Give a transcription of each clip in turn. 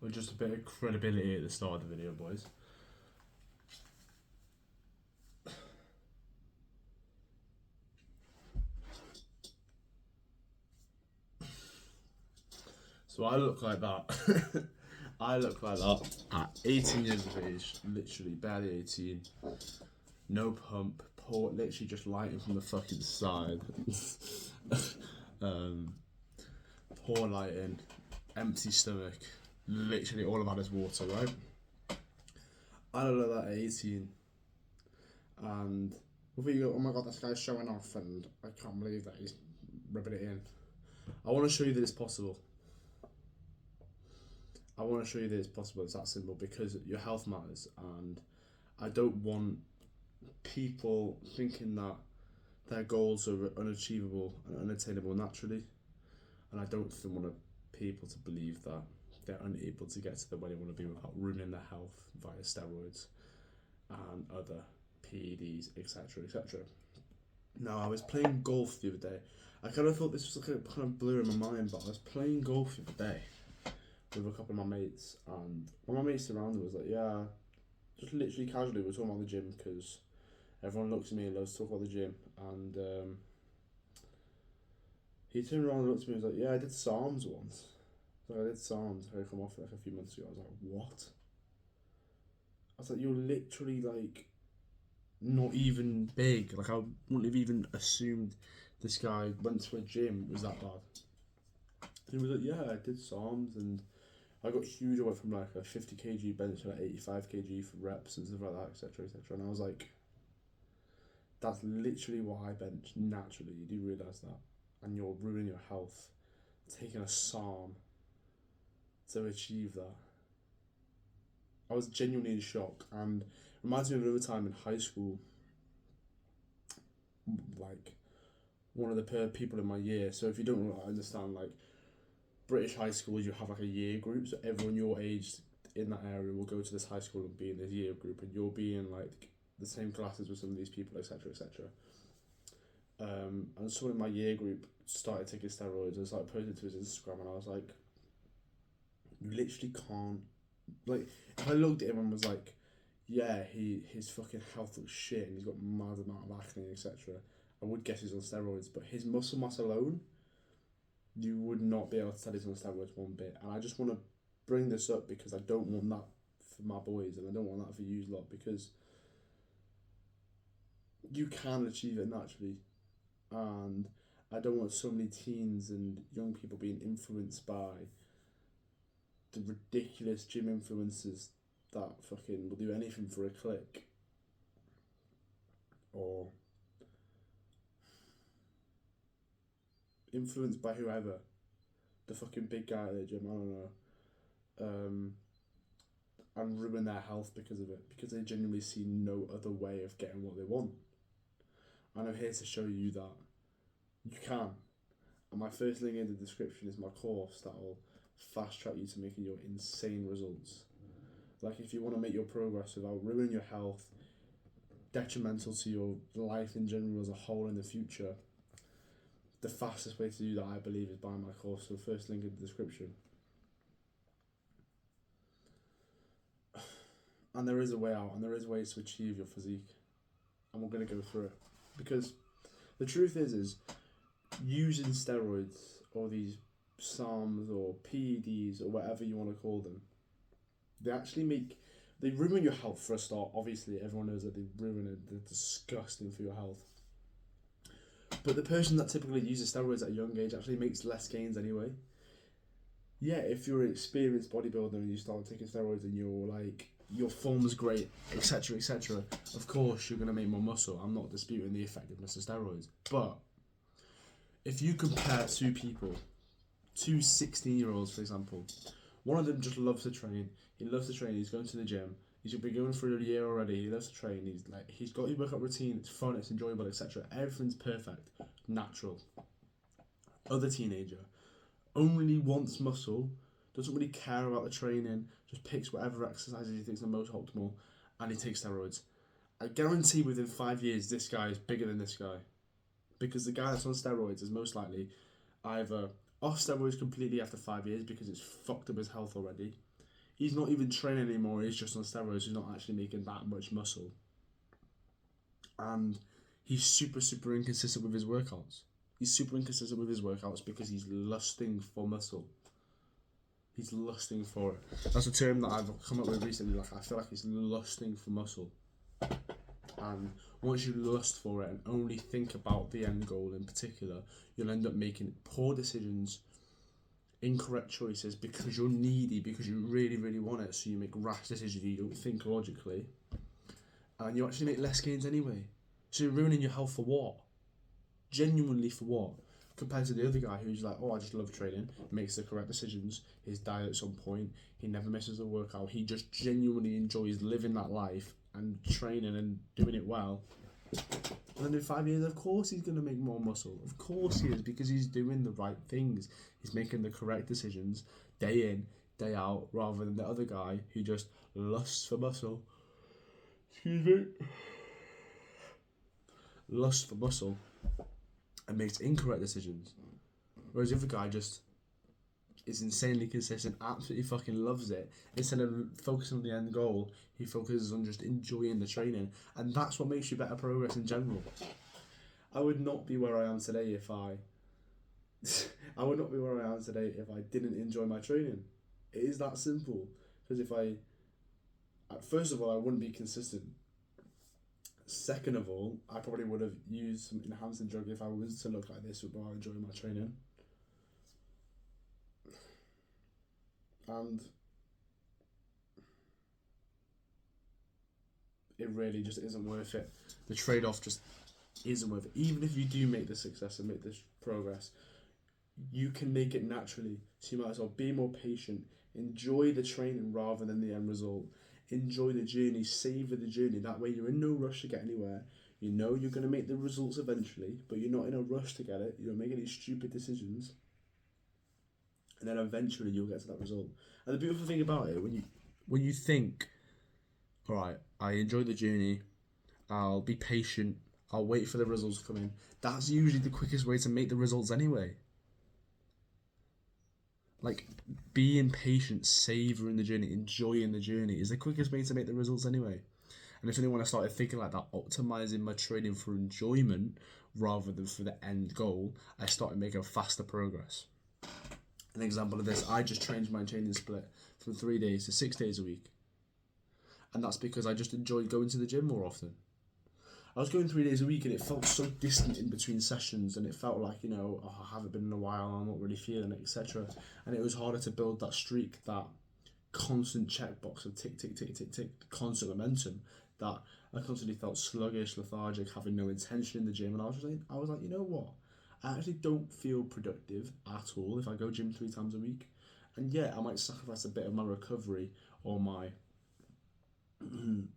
With just a bit of credibility at the start of the video, boys. So I look like that. I look like that at 18 years of age, literally barely 18. No pump, poor, literally just lighting from the fucking side. um, Poor lighting, empty stomach. Literally all I've had is water, right? I look like that at 18. And before you go, oh my god, this guy's showing off, and I can't believe that he's rubbing it in. I want to show you that it's possible. I want to show you that it's possible. It's that simple because your health matters, and I don't want people thinking that their goals are unachievable and unattainable naturally, and I don't want people to believe that they're unable to get to where they want to be without ruining their health via steroids and other PEDs, etc., etc. Now, I was playing golf the other day. I kind of thought this was like a kind of blur in my mind, but I was playing golf the other day with a couple of my mates, and one of my mates around me was like, yeah, just literally casually, we're talking about the gym because everyone looks at me and loves to talk about the gym, and he turned around and looked at me and was like, yeah, I did SARMs once. So I did SARMs, I come off it like a few months ago. I was like, what? I was like, you're literally like not even big. Like, I wouldn't have even assumed this guy went to a gym was that bad. And he was like, yeah, I did SARMs and I got huge. I went from like a 50 kg bench to like 85 kg for reps and stuff like that, etc., etc. And I was like, that's literally what I bench naturally. You do realise that, and you're ruining your health, taking a SARM to achieve that. I was genuinely in shock, and it reminds me of another time in high school. Like one of the people in my year. So if you don't understand, like British high schools, you have like a year group. So everyone your age in that area will go to this high school and be in this year group, and you'll be in like the same classes with some of these people, etc., etc. And someone in my year group started taking steroids and started posting to his Instagram, and I was like, you literally can't. Like, if I looked at him and was like, yeah, his fucking health looks shit and he's got mad amount of acne, etc. I would guess he's on steroids, but his muscle mass alone, you would not be able to tell he's on steroids one bit. And I just want to bring this up because I don't want that for my boys and I don't want that for you lot because you can achieve it naturally. And I don't want so many teens and young people being influenced by the ridiculous gym influencers that fucking will do anything for a click or influenced by whoever, the fucking big guy at the gym, I don't know, and ruin their health because of it, because they genuinely see no other way of getting what they want. And I'm here to show you that you can. And my first link in the description is my course that will fast track you to making your insane results. Like, if you want to make your progress without ruining your health, detrimental to your life in general as a whole in the future, the fastest way to do that, I believe, is buying my course. So first link in the description. And there is a way out, and there is ways to achieve your physique, and we're going to go through it. Because the truth is using steroids or these SARMs or PEDs or whatever you want to call them, they ruin your health for a start. Obviously, everyone knows that they ruin it. They're disgusting for your health. But the person that typically uses steroids at a young age actually makes less gains anyway. Yeah, if you're an experienced bodybuilder and you start taking steroids and you're like, your form's great, etc., etc., of course you're going to make more muscle. I'm not disputing the effectiveness of steroids. But if you compare two people, two 16-year-olds, for example, one of them just loves to train. He loves to train. He's going to the gym. He's been going for a year already. He loves to train. He's got his workout routine. It's fun. It's enjoyable, etc. Everything's perfect, natural. Other teenager only wants muscle, doesn't really care about the training, just picks whatever exercises he thinks are most optimal, and he takes steroids. I guarantee within 5 years this guy is bigger than this guy, because the guy that's on steroids is most likely either off steroids completely after 5 years because it's fucked up his health already, He's not even training anymore. He's just on steroids. He's not actually making that much muscle. And he's super, super inconsistent with his workouts. He's super inconsistent with his workouts because he's lusting for muscle. He's lusting for it. That's a term that I've come up with recently. Like, I feel like he's lusting for muscle. And once you lust for it and only think about the end goal in particular, you'll end up making poor decisions, incorrect choices because you're needy, because you really, really want it. So you make rash decisions, you don't think logically, and you actually make less gains anyway. So you're ruining your health for what? Genuinely for what? Compared to the other guy who's like, oh, I just love training, makes the correct decisions, his diet's on point, he never misses a workout, he just genuinely enjoys living that life and training and doing it well. And then in 5 years, of course he's going to make more muscle. Of course he is, because he's doing the right things. He's making the correct decisions day in, day out, rather than the other guy who just lusts for muscle. Excuse me. Lusts for muscle and makes incorrect decisions. Whereas the other guy just is insanely consistent, absolutely fucking loves it. Instead of focusing on the end goal, he focuses on just enjoying the training. And that's what makes you better progress in general. I would not be where I am today if I would not be where I am today if I didn't enjoy my training. It is that simple. Because first of all, I wouldn't be consistent. Second of all, I probably would have used some enhancing drug if I was to look like this while enjoying my training. And it really just isn't worth it. The trade-off just isn't worth it. Even if you do make the success and make this progress, you can make it naturally. So you might as well be more patient, enjoy the training rather than the end result. Enjoy the journey, savor the journey. That way you're in no rush to get anywhere. You know you're going to make the results eventually, but you're not in a rush to get it. You don't make any stupid decisions. And then eventually you'll get to that result. And the beautiful thing about it, when you think, all right, I enjoy the journey, I'll be patient, I'll wait for the results to come in. That's usually the quickest way to make the results anyway. Like, being patient, savouring the journey, enjoying the journey is the quickest way to make the results anyway. And if anyone I started thinking like that, optimising my training for enjoyment rather than for the end goal, I started making faster progress. An example of this, I just changed my training split from 3 days to 6 days a week. And that's because I just enjoyed going to the gym more often. I was going 3 days a week and it felt so distant in between sessions, and it felt like, oh, I haven't been in a while, I'm not really feeling it, etc. And it was harder to build that streak, that constant checkbox of tick, tick, tick, tick, tick, constant momentum, that I constantly felt sluggish, lethargic, having no intention in the gym. And I was like, you know what? I actually don't feel productive at all if I go gym 3 times a week. And yeah, I might sacrifice a bit of my recovery or my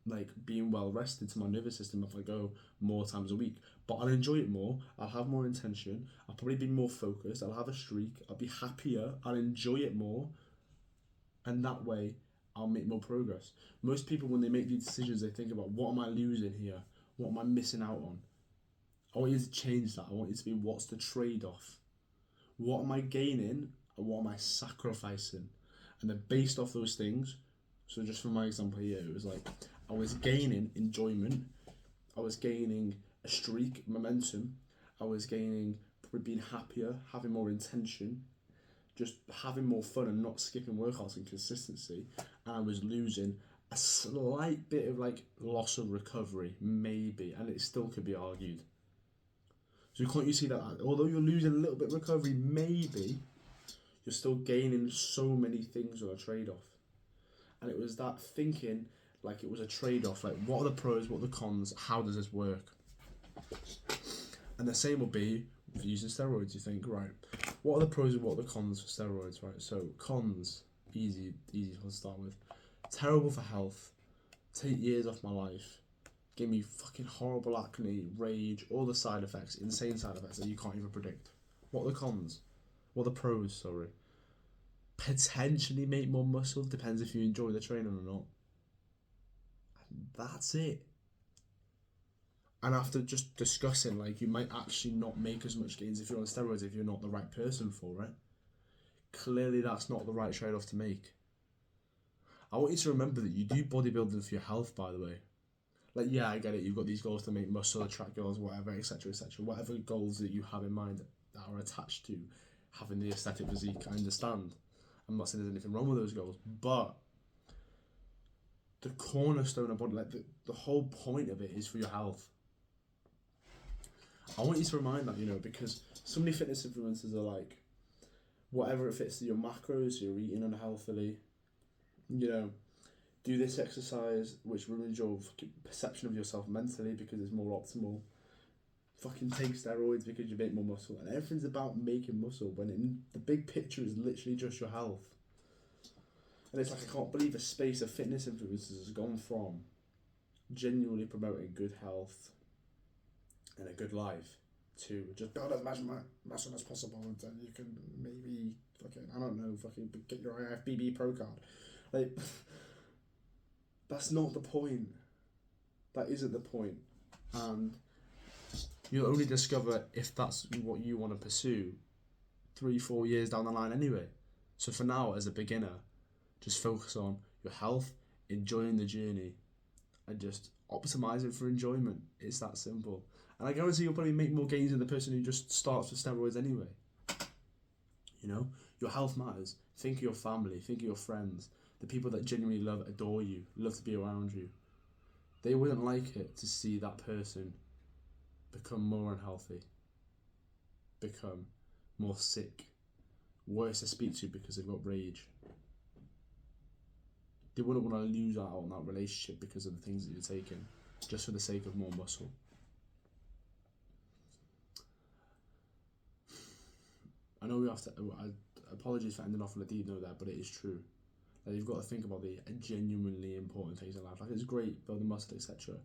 like being well rested to my nervous system if I go more times a week, but I'll enjoy it more, I'll have more intention, I'll probably be more focused, I'll have a streak, I'll be happier, I'll enjoy it more, and that way I'll make more progress. Most people, when they make these decisions, they think about, what am I losing here, what am I missing out on? I want you to change that. I want you to be, what's the trade-off, what am I gaining and what am I sacrificing? And then based off those things, so just for my example here, it was like I was gaining enjoyment, I was gaining a streak, momentum, I was gaining probably being happier, having more intention, just having more fun and not skipping workouts and consistency, and I was losing a slight bit of like loss of recovery, maybe, and it still could be argued. So can't you see that although you're losing a little bit of recovery, maybe, you're still gaining so many things on a trade-off. And it was that thinking like it was a trade-off, like what are the pros, what are the cons, how does this work? And the same will be with using steroids. You think, right, what are the pros and what are the cons for steroids, right? So cons, easy to start with. Terrible for health, take years off my life, give me fucking horrible acne, rage, all the side effects, insane side effects that you can't even predict. What are the cons? What are the pros, sorry? Potentially make more muscle, depends if you enjoy the training or not. And that's it. And after just discussing, like, you might actually not make as much gains if you're on steroids if you're not the right person for it. Clearly that's not the right trade-off to make. I want you to remember that you do bodybuilding for your health, by the way. Like, yeah, I get it. You've got these goals to make muscle, attract girls, whatever, etc., etc. Whatever goals that you have in mind that are attached to having the aesthetic physique, I understand. I'm not saying there's anything wrong with those goals, but the cornerstone of body, like the whole point of it is for your health. I want you to remind that, you know, because so many fitness influencers are like, whatever it fits to your macros, you're eating unhealthily, you know, do this exercise which ruins your perception of yourself mentally because it's more optimal. Fucking take steroids because you make more muscle, and everything's about making muscle when the big picture is literally just your health. And it's like, I can't believe a space of fitness influencers has gone from genuinely promoting good health and a good life to just build as much muscle as possible, and then you can maybe fucking, I don't know, fucking get your IFBB Pro card. Like, that's not the point. That isn't the point. And you'll only discover if that's what you want to pursue 3-4 years down the line anyway. So for now, as a beginner, just focus on your health, enjoying the journey, and just optimizing for enjoyment. It's that simple. And I guarantee you'll probably make more gains than the person who just starts with steroids anyway. You know, your health matters. Think of your family, think of your friends, the people that genuinely love, adore you, love to be around you. They wouldn't like it to see that person become more unhealthy, become more sick, worse to speak to because they've got rage. They wouldn't want to lose out on that relationship because of the things that you're taking, just for the sake of more muscle. I know we have to. Apologies for ending off on a deep note there, but it is true. Like, you've got to think about the genuinely important things in life. Like, it's great building muscle, etc.,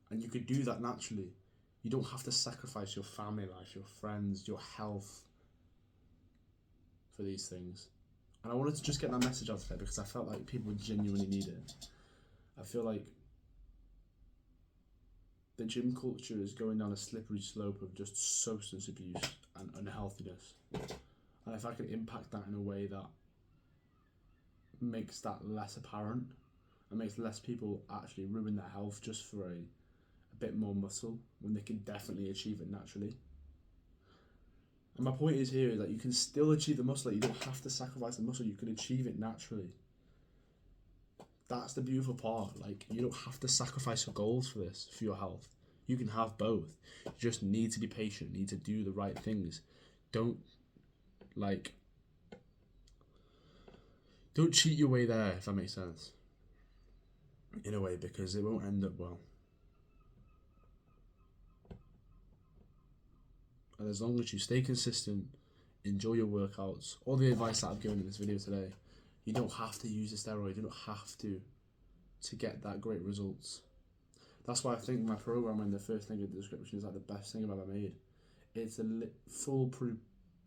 and you could do that naturally. You don't have to sacrifice your family life, your friends, your health for these things. And I wanted to just get that message out today because I felt like people genuinely need it. I feel like the gym culture is going down a slippery slope of just substance abuse and unhealthiness. And if I can impact that in a way that makes that less apparent and makes less people actually ruin their health just for a bit more muscle when they can definitely achieve it naturally. And my point is here is that you can still achieve the muscle. Like, you don't have to sacrifice the muscle. You can achieve it naturally. That's the beautiful part. Like, you don't have to sacrifice your goals for this, for your health. You can have both. You just need to be patient. Need to do the right things. Don't cheat your way there, if that makes sense. In a way, because it won't end up well. And as long as you stay consistent, enjoy your workouts, all the advice that I've given in this video today, you don't have to use a steroid, you don't have to get that great results. That's why I think my program in the first thing in the description is like the best thing I've ever made. It's a foolproof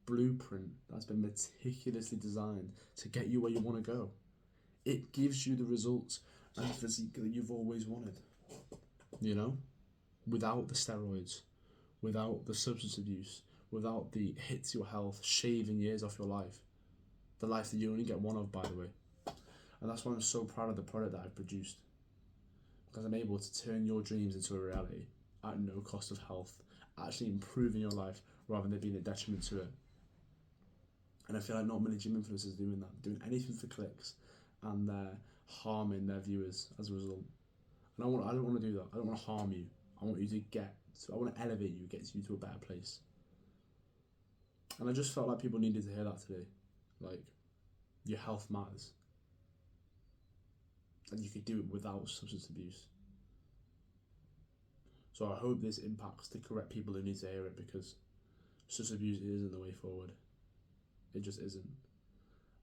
blueprint that's been meticulously designed to get you where you want to go. It gives you the results and physique that you've always wanted, you know, without the steroids, without the substance abuse, without the hits to your health, shaving years off your life. The life that you only get one of, by the way. And that's why I'm so proud of the product that I've produced. Because I'm able to turn your dreams into a reality at no cost of health, actually improving your life rather than being a detriment to it. And I feel like not many gym influencers are doing that, doing anything for clicks, and they're harming their viewers as a result. And I don't want to do that. I don't want to harm you. I want you to I want to elevate you, get you to a better place. And I just felt like people needed to hear that today. Like, your health matters. And you could do it without substance abuse. So I hope this impacts the correct people who need to hear it, because substance abuse isn't the way forward. It just isn't.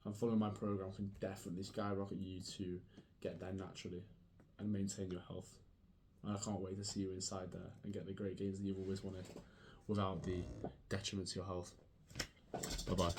And following my program can definitely skyrocket you to get there naturally and maintain your health. And I can't wait to see you inside there and get the great gains that you've always wanted without the detriment to your health. Bye bye.